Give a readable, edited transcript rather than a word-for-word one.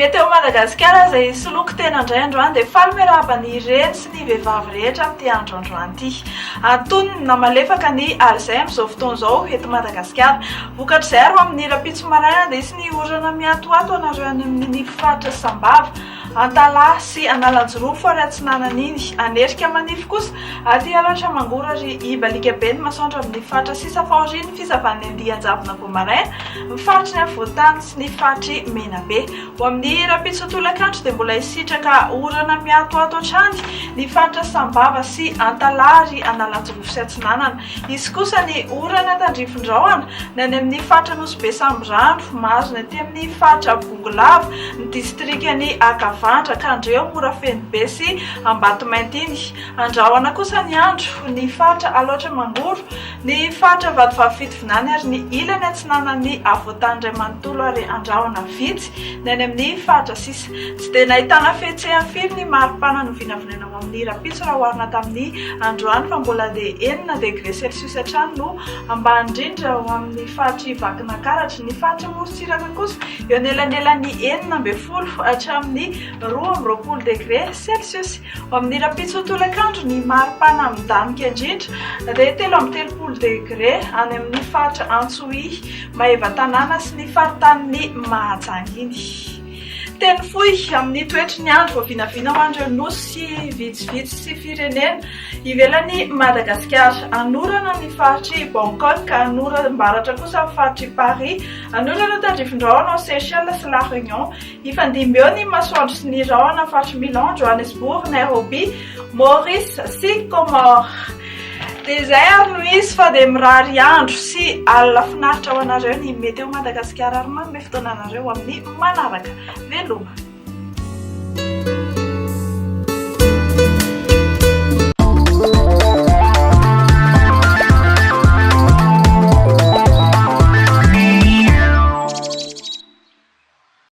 Meteo Madagasikara izay soloko tena indray androany dia faly miarahaba ny reny sy ny vehivavy rehetra amin'ity androandroany ity. Antonony na malefaka ny alizay amin'izao fotoana izao eto Madagasikara. Vokatrizay ary amin'ny rapitso maraina dia isy ny orana miatoato anareo any amin'ny faritra Sambava, Antalahy sy Analanjoroa fo ary Atsinanan'iny. Anerika manify kosa aty aloatra mangorary Ibalika be ny masoandro amin'ny faritra sisa faoriny fizavan'ny Andianjavona Voamaraina, ny faritry ny Voatany sy ny faritry Menabe. Ho amin'ny rapitso tolakandro dia mbola hisitraka orana miatoato hatrany ny faritra Sambava sy Antalahy, Analanjoroa sy Atsinanana. Izy kosa ny orana tandrifondrahona ny any amin'ny faritra Nosy be Samborano, Mazona aty amin'ny faritra Bongolava, ny distrikany Akavandra, Kandreo, Morafeno be sy Ambatomainty iny. Andrahona kosa ny andro ny faritra Aloatra Mangoro, ny faritra Vadivavy-Fitovinany ary ny ilany Atsinanan'ny Avoatany Ray Manontolo ary andrahona vitsy ny any amin'ny faritra sisa. Tsy dia nahitana fihetsehany firy ny maripana no vinavinaina ao amin'ny rapitso raha oharina tamin'ny androany fa mbola dia 9 degré celsius hatrany no ambany indrindra ao amin'ny faritry Vakinakaratra. Ny faritra Morotsiraka kosa eo anelanelan'ny 9 hatramin'ny 12 degré celsius. Ao amin'ny rapitso tolakandro ny maripana midanika indrindra dia 13 degré any amin'ny faritra Antsohihy, Maevatanàna sy ny faritanin'ny Mahajanga iny. Teny fohy amin'ny toetry ny andro vinavina ho andreo nosy vitsivitsy sy firenena ivelan'ny Madagasikara. Anorana ny faritry Bangkok, anoram-baratra kosa ny faritry Paris, anorana tandrifondrahona ao Seychelles sy La Réunion, ifandimby eo ny masoandro sy ny rahona faritry Milan, Johannesburg, Nairobi, Maurice sy Comores. Dia izay ary no izy fa dia mirary andro sy alina finaritra ho anareo ny Meteo Madagasikara ary manome fotoana anareo amin'ny manaraka. Veloma!